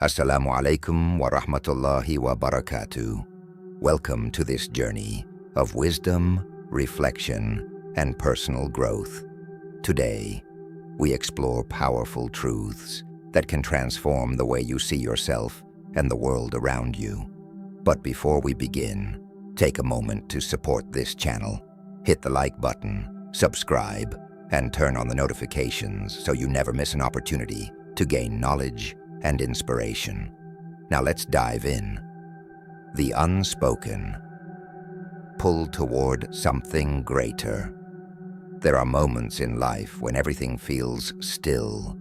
Assalamu alaikum wa rahmatullahi wa barakatuh. Welcome to this journey of wisdom, reflection, and personal growth. Today, we explore powerful truths that can transform the way you see yourself and the world around you. But before we begin, take a moment to support this channel. Hit the like button, subscribe, and turn on the notifications so you never miss an opportunity to gain knowledge and inspiration. Now let's dive in. The unspoken. Pulled toward something greater. There are moments in life when everything feels still,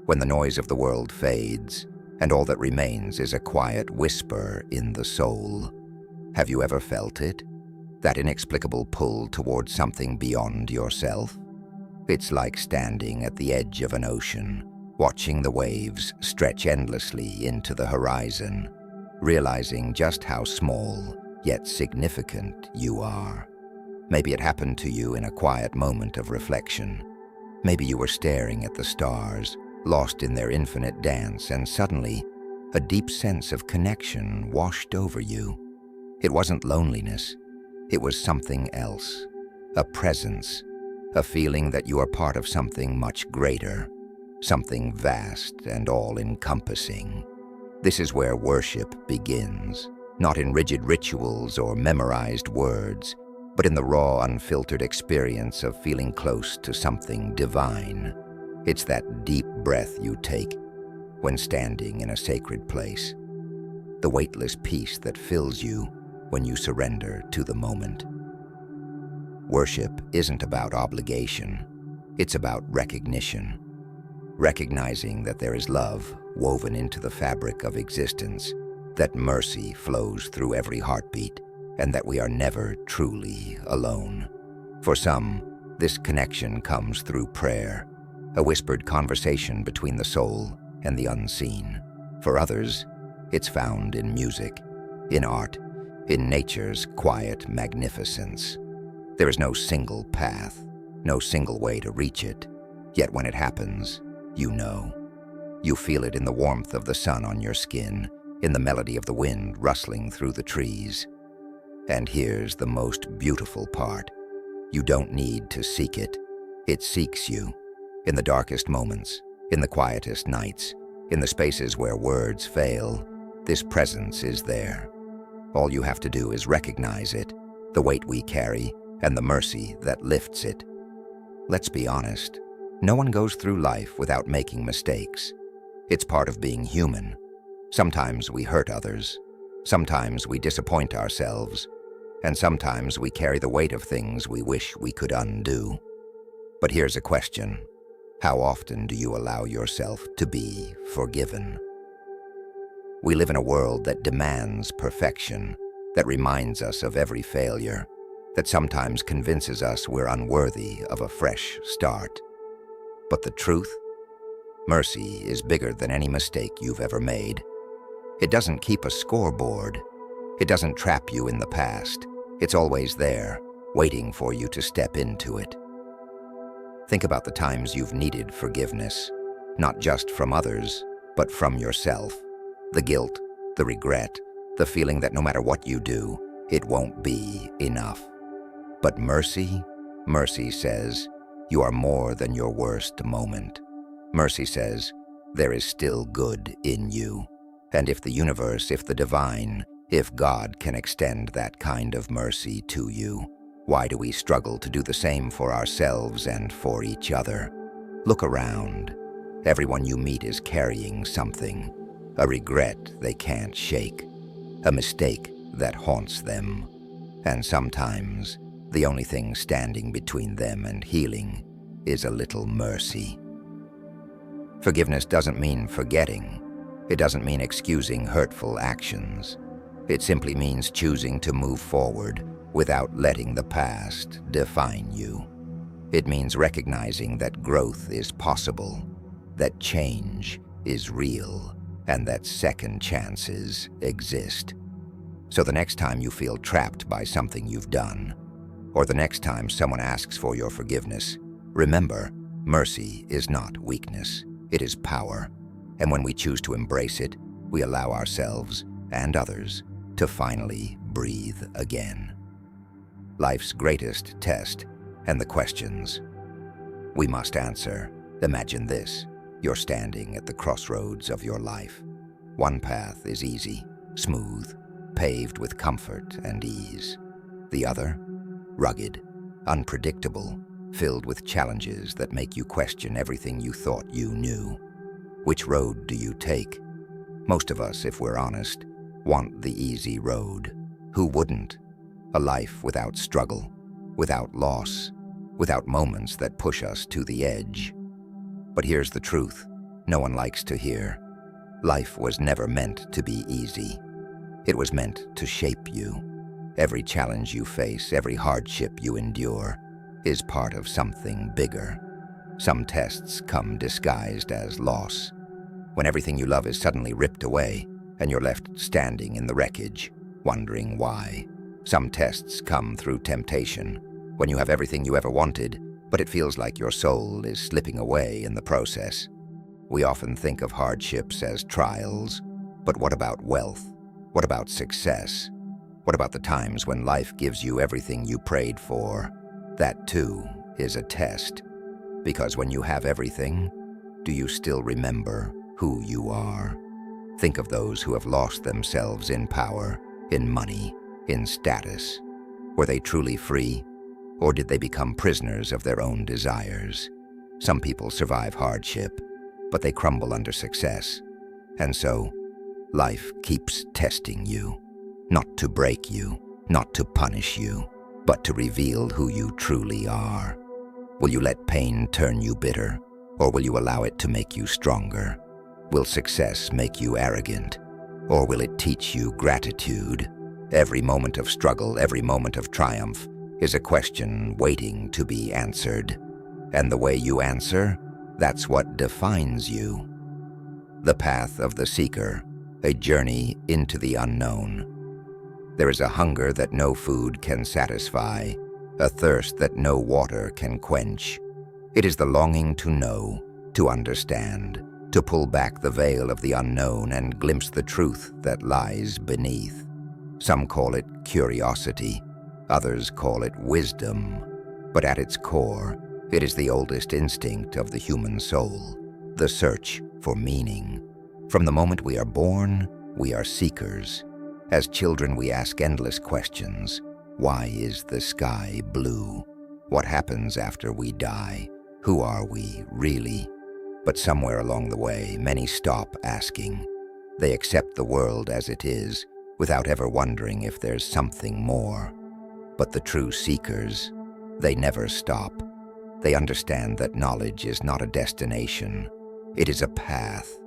when the noise of the world fades, and all that remains is a quiet whisper in the soul. Have you ever felt it? That inexplicable pull toward something beyond yourself? It's like standing at the edge of an ocean, watching the waves stretch endlessly into the horizon, realizing just how small yet significant you are. Maybe it happened to you in a quiet moment of reflection. Maybe you were staring at the stars, lost in their infinite dance, and suddenly a deep sense of connection washed over you. It wasn't loneliness. It was something else. A presence, a feeling that you are part of something much greater, something vast and all-encompassing. This is where worship begins, not in rigid rituals or memorized words, but in the raw, unfiltered experience of feeling close to something divine. It's that deep breath you take when standing in a sacred place, the weightless peace that fills you when you surrender to the moment. Worship isn't about obligation, it's about recognition. Recognizing that there is love woven into the fabric of existence, that mercy flows through every heartbeat, and that we are never truly alone. For some, this connection comes through prayer, a whispered conversation between the soul and the unseen. For others, it's found in music, in art, in nature's quiet magnificence. There is no single path, no single way to reach it, yet when it happens, you know. You feel it in the warmth of the sun on your skin, in the melody of the wind rustling through the trees. And here's the most beautiful part. You don't need to seek it. It seeks you. In the darkest moments, in the quietest nights, in the spaces where words fail, this presence is there. All you have to do is recognize it, the weight we carry, and the mercy that lifts it. Let's be honest. No one goes through life without making mistakes. It's part of being human. Sometimes we hurt others. Sometimes we disappoint ourselves. And sometimes we carry the weight of things we wish we could undo. But here's a question. How often do you allow yourself to be forgiven? We live in a world that demands perfection, that reminds us of every failure, that sometimes convinces us we're unworthy of a fresh start. But the truth? Mercy is bigger than any mistake you've ever made. It doesn't keep a scoreboard. It doesn't trap you in the past. It's always there, waiting for you to step into it. Think about the times you've needed forgiveness, not just from others, but from yourself. The guilt, the regret, the feeling that no matter what you do, it won't be enough. But mercy says, you are more than your worst moment. Mercy says, there is still good in you. And if the universe, if the divine, if God can extend that kind of mercy to you, why do we struggle to do the same for ourselves and for each other? Look around. Everyone you meet is carrying something, a regret they can't shake, a mistake that haunts them. And sometimes, the only thing standing between them and healing is a little mercy. Forgiveness doesn't mean forgetting. It doesn't mean excusing hurtful actions. It simply means choosing to move forward without letting the past define you. It means recognizing that growth is possible, that change is real, and that second chances exist. So the next time you feel trapped by something you've done, or the next time someone asks for your forgiveness, remember, mercy is not weakness, it is power. And when we choose to embrace it, we allow ourselves and others to finally breathe again. Life's greatest test and the questions we must answer. Imagine this: you're standing at the crossroads of your life. One path is easy, smooth, paved with comfort and ease. The other, rugged, unpredictable, filled with challenges that make you question everything you thought you knew. Which road do you take? Most of us, if we're honest, want the easy road. Who wouldn't? A life without struggle, without loss, without moments that push us to the edge. But here's the truth no one likes to hear. Life was never meant to be easy. It was meant to shape you. Every challenge you face, every hardship you endure, is part of something bigger. Some tests come disguised as loss, when everything you love is suddenly ripped away and you're left standing in the wreckage, wondering why. Some tests come through temptation, when you have everything you ever wanted, but it feels like your soul is slipping away in the process. We often think of hardships as trials, but what about wealth? What about success? What about the times when life gives you everything you prayed for? That too is a test. Because when you have everything, do you still remember who you are? Think of those who have lost themselves in power, in money, in status. Were they truly free? Or did they become prisoners of their own desires? Some people survive hardship, but they crumble under success. And so, life keeps testing you, not to break you, not to punish you, but to reveal who you truly are. Will you let pain turn you bitter, or will you allow it to make you stronger? Will success make you arrogant, or will it teach you gratitude? Every moment of struggle, every moment of triumph, is a question waiting to be answered. And the way you answer, that's what defines you. The path of the seeker, a journey into the unknown. There is a hunger that no food can satisfy, a thirst that no water can quench. It is the longing to know, to understand, to pull back the veil of the unknown and glimpse the truth that lies beneath. Some call it curiosity, others call it wisdom, but at its core, it is the oldest instinct of the human soul, the search for meaning. From the moment we are born, we are seekers. As children, we ask endless questions. Why is the sky blue? What happens after we die? Who are we, really? But somewhere along the way, many stop asking. They accept the world as it is, without ever wondering if there's something more. But the true seekers, they never stop. They understand that knowledge is not a destination. It is a path,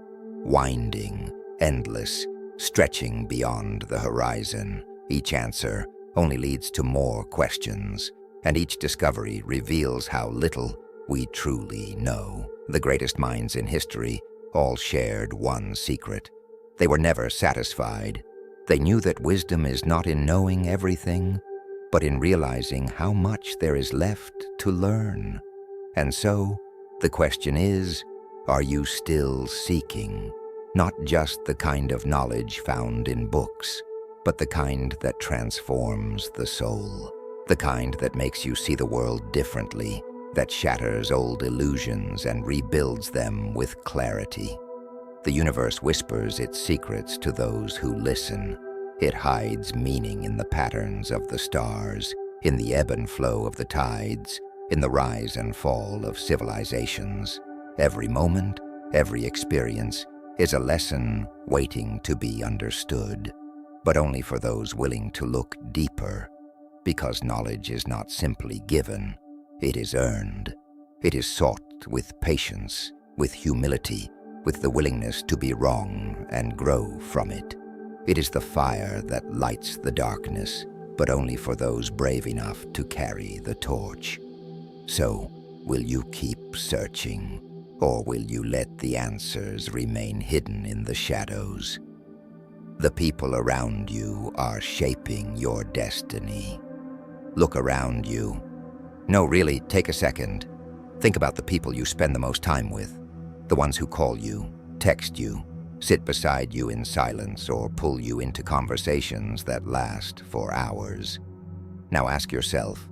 winding, endless, stretching beyond the horizon. Each answer only leads to more questions, and each discovery reveals how little we truly know. The greatest minds in history all shared one secret. They were never satisfied. They knew that wisdom is not in knowing everything, but in realizing how much there is left to learn. And so, the question is, are you still seeking? Not just the kind of knowledge found in books, but the kind that transforms the soul. The kind that makes you see the world differently, that shatters old illusions and rebuilds them with clarity. The universe whispers its secrets to those who listen. It hides meaning in the patterns of the stars, in the ebb and flow of the tides, in the rise and fall of civilizations. Every moment, every experience is a lesson waiting to be understood, but only for those willing to look deeper, because knowledge is not simply given, it is earned. It is sought with patience, with humility, with the willingness to be wrong and grow from it. It is the fire that lights the darkness, but only for those brave enough to carry the torch. So, will you keep searching, or will you let the answers remain hidden in the shadows? The people around you are shaping your destiny. Look around you. No, really, take a second. Think about the people you spend the most time with. The ones who call you, text you, sit beside you in silence, or pull you into conversations that last for hours. Now ask yourself,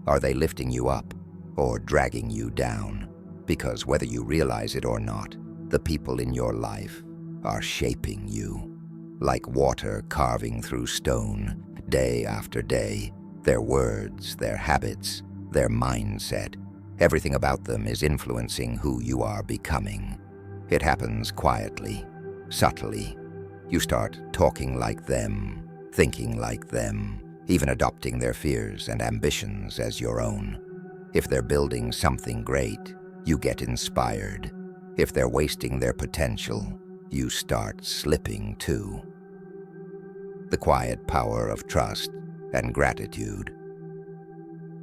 are they lifting you up or dragging you down? Because whether you realize it or not, the people in your life are shaping you. Like water carving through stone, day after day, their words, their habits, their mindset, everything about them is influencing who you are becoming. It happens quietly, subtly. You start talking like them, thinking like them, even adopting their fears and ambitions as your own. If they're building something great, you get inspired. If they're wasting their potential, you start slipping too. The quiet power of trust and gratitude.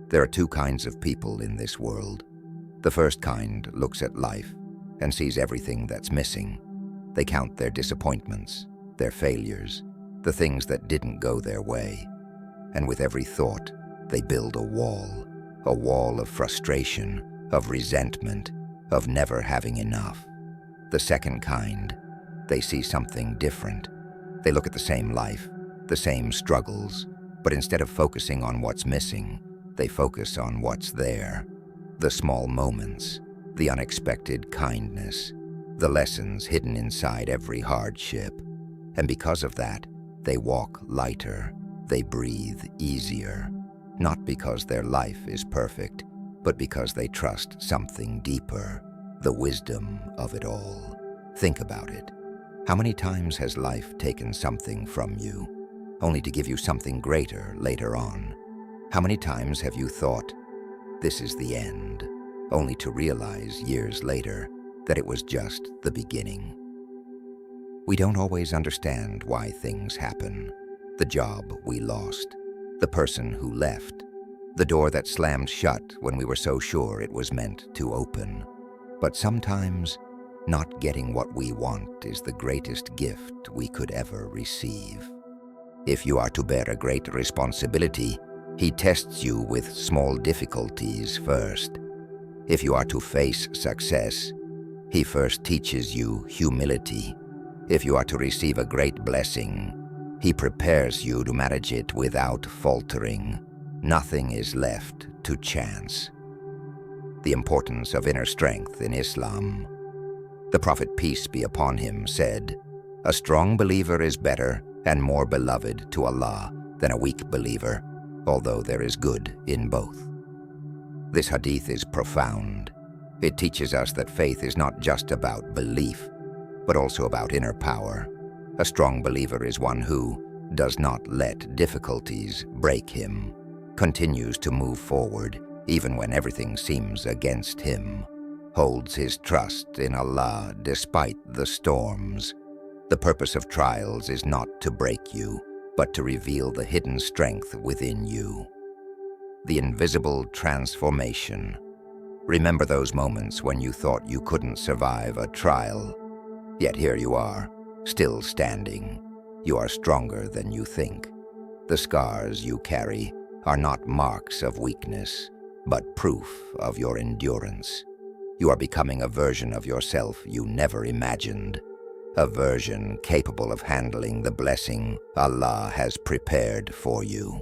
There are two kinds of people in this world. The first kind looks at life and sees everything that's missing. They count their disappointments, their failures, the things that didn't go their way. And with every thought, they build a wall of frustration, of resentment, of never having enough. The second kind, they see something different. They look at the same life, the same struggles, but instead of focusing on what's missing, they focus on what's there. The small moments, the unexpected kindness, the lessons hidden inside every hardship. And because of that, they walk lighter, they breathe easier, not because their life is perfect, but because they trust something deeper, the wisdom of it all. Think about it. How many times has life taken something from you, only to give you something greater later on? How many times have you thought, this is the end, only to realize years later that it was just the beginning? We don't always understand why things happen. The job we lost, the person who left, the door that slammed shut when we were so sure it was meant to open. But sometimes, not getting what we want is the greatest gift we could ever receive. If you are to bear a great responsibility, He tests you with small difficulties first. If you are to face success, He first teaches you humility. If you are to receive a great blessing, He prepares you to manage it without faltering. Nothing is left to chance. The importance of inner strength in Islam. The Prophet, peace be upon him, said, "A strong believer is better and more beloved to Allah than a weak believer, although there is good in both." This hadith is profound. It teaches us that faith is not just about belief, but also about inner power. A strong believer is one who does not let difficulties break him, continues to move forward even when everything seems against him, holds his trust in Allah despite the storms. The purpose of trials is not to break you, but to reveal the hidden strength within you. The invisible transformation. Remember those moments when you thought you couldn't survive a trial, yet here you are, still standing. You are stronger than you think. The scars you carry are not marks of weakness, but proof of your endurance. You are becoming a version of yourself you never imagined, a version capable of handling the blessing Allah has prepared for you.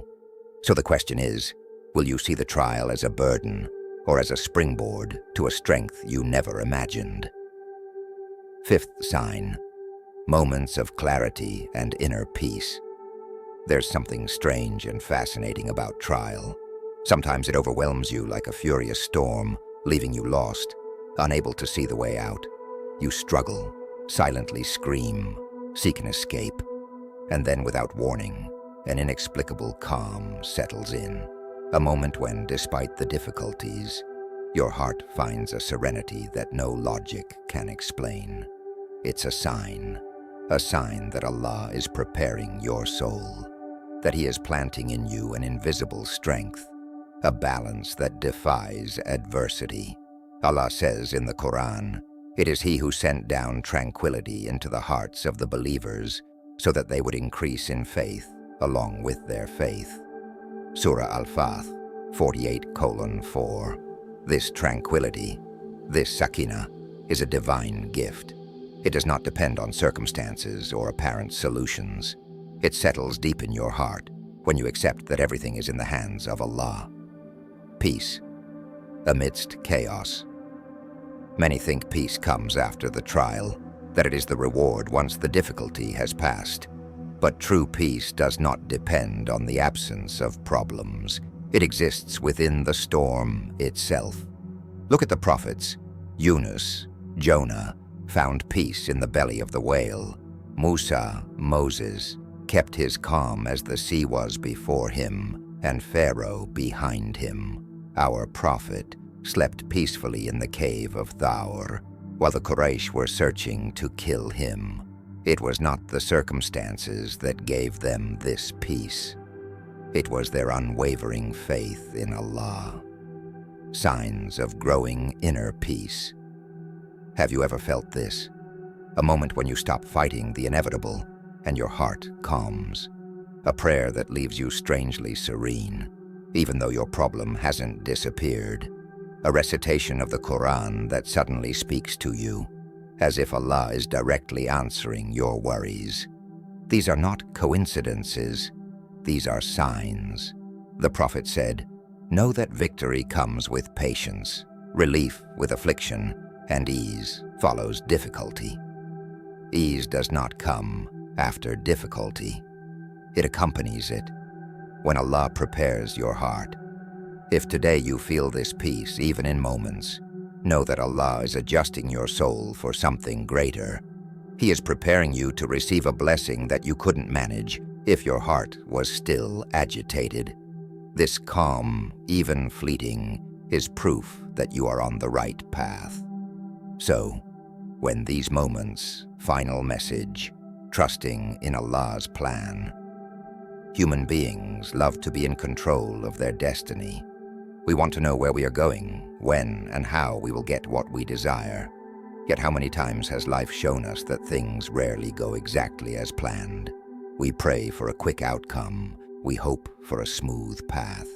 So the question is, will you see the trial as a burden or as a springboard to a strength you never imagined? Fifth sign, moments of clarity and inner peace. There's something strange and fascinating about trial. Sometimes it overwhelms you like a furious storm, leaving you lost, unable to see the way out. You struggle, silently scream, seek an escape, and then without warning, an inexplicable calm settles in. A moment when, despite the difficulties, your heart finds a serenity that no logic can explain. It's a sign that Allah is preparing your soul, that He is planting in you an invisible strength, a balance that defies adversity. Allah says in the Quran, "It is He who sent down tranquility into the hearts of the believers so that they would increase in faith along with their faith." Surah Al-Fath 48:4. This tranquility, this sakina, is a divine gift. It does not depend on circumstances or apparent solutions. It settles deep in your heart when you accept that everything is in the hands of Allah. Peace amidst chaos. Many think peace comes after the trial, that it is the reward once the difficulty has passed. But true peace does not depend on the absence of problems. It exists within the storm itself. Look at the prophets. Yunus, Jonah, found peace in the belly of the whale. Musa, Moses, kept his calm as the sea was before him, and Pharaoh behind him. Our prophet slept peacefully in the cave of Thawr, while the Quraysh were searching to kill him. It was not the circumstances that gave them this peace. It was their unwavering faith in Allah. Signs of growing inner peace. Have you ever felt this? A moment when you stop fighting the inevitable and your heart calms. A prayer that leaves you strangely serene, even though your problem hasn't disappeared. A recitation of the Quran that suddenly speaks to you, as if Allah is directly answering your worries. These are not coincidences. These are signs. The Prophet said, "Know that victory comes with patience, relief with affliction, and ease follows difficulty." Ease does not come after difficulty. It accompanies it. When Allah prepares your heart. If today you feel this peace, even in moments, know that Allah is adjusting your soul for something greater. He is preparing you to receive a blessing that you couldn't manage if your heart was still agitated. This calm, even fleeting, is proof that you are on the right path. So, when these moments, final message, trusting in Allah's plan. Human beings love to be in control of their destiny. We want to know where we are going, when and how we will get what we desire. Yet how many times has life shown us that things rarely go exactly as planned? We pray for a quick outcome. We hope for a smooth path.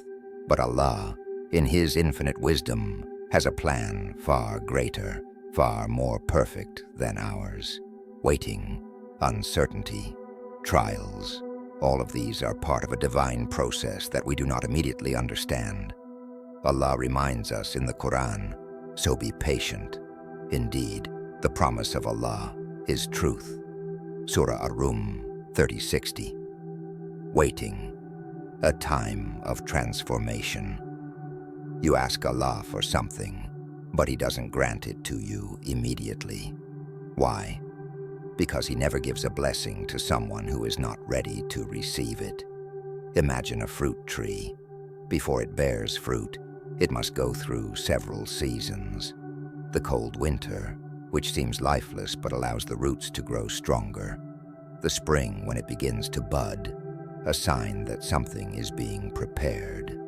But Allah, in His infinite wisdom, has a plan far greater, far more perfect than ours. Waiting, uncertainty, trials, all of these are part of a divine process that we do not immediately understand. Allah reminds us in the Quran, so be patient. Indeed, the promise of Allah is truth. Surah Ar-Rum 30:60. Waiting, a time of transformation. You ask Allah for something, but He doesn't grant it to you immediately. Why? Because He never gives a blessing to someone who is not ready to receive it. Imagine a fruit tree. Before it bears fruit, it must go through several seasons. The cold winter, which seems lifeless but allows the roots to grow stronger. The spring when it begins to bud, a sign that something is being prepared.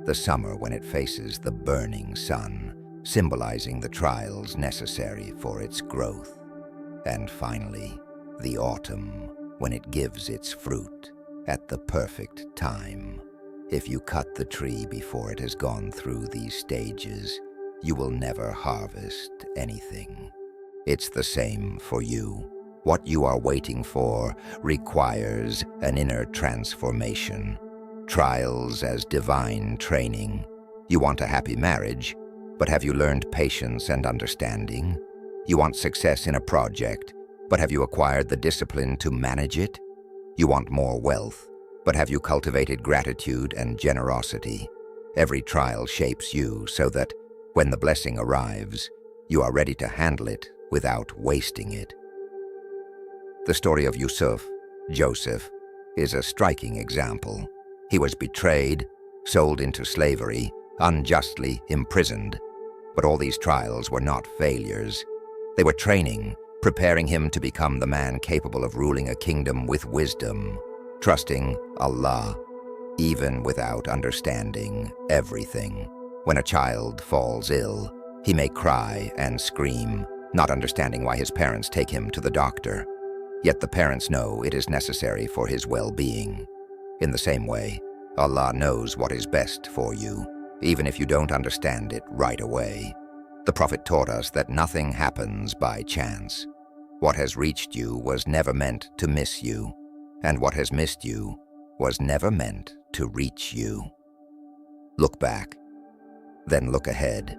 The summer when it faces the burning sun, symbolizing the trials necessary for its growth. And finally, the autumn when it gives its fruit at the perfect time. If you cut the tree before it has gone through these stages, you will never harvest anything. It's the same for you. What you are waiting for requires an inner transformation. Trials as divine training. You want a happy marriage, but have you learned patience and understanding? You want success in a project, but have you acquired the discipline to manage it? You want more wealth, but have you cultivated gratitude and generosity? Every trial shapes you so that, when the blessing arrives, you are ready to handle it without wasting it. The story of Joseph, is a striking example. He was betrayed, sold into slavery, unjustly imprisoned. But all these trials were not failures. They were training, preparing him to become the man capable of ruling a kingdom with wisdom, trusting Allah, even without understanding everything. When a child falls ill, he may cry and scream, not understanding why his parents take him to the doctor. Yet the parents know it is necessary for his well-being. In the same way, Allah knows what is best for you, even if you don't understand it right away. The Prophet taught us that nothing happens by chance. What has reached you was never meant to miss you, and what has missed you was never meant to reach you. Look back, then look ahead.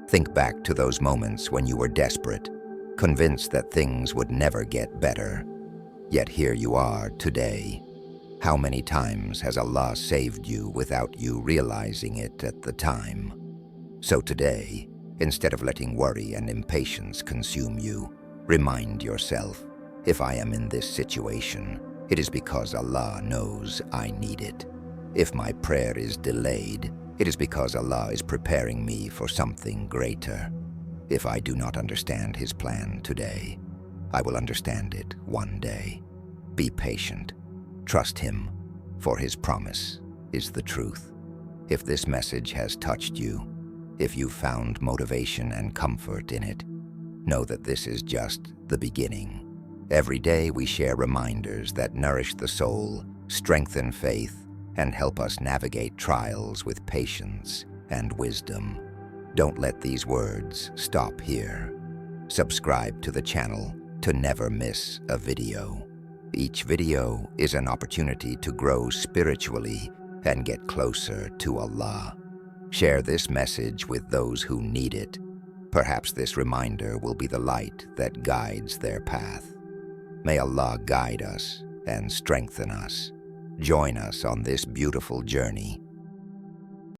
Think back to those moments when you were desperate, convinced that things would never get better. Yet here you are today. How many times has Allah saved you without you realizing it at the time? So today, instead of letting worry and impatience consume you, remind yourself, if I am in this situation, it is because Allah knows I need it. If my prayer is delayed, it is because Allah is preparing me for something greater. If I do not understand His plan today, I will understand it one day. Be patient. Trust Him, for His promise is the truth. If this message has touched you, if you found motivation and comfort in it, know that this is just the beginning. Every day we share reminders that nourish the soul, strengthen faith, and help us navigate trials with patience and wisdom. Don't let these words stop here. Subscribe to the channel to never miss a video. Each video is an opportunity to grow spiritually and get closer to Allah. Share this message with those who need it. Perhaps this reminder will be the light that guides their path. May Allah guide us and strengthen us. Join us on this beautiful journey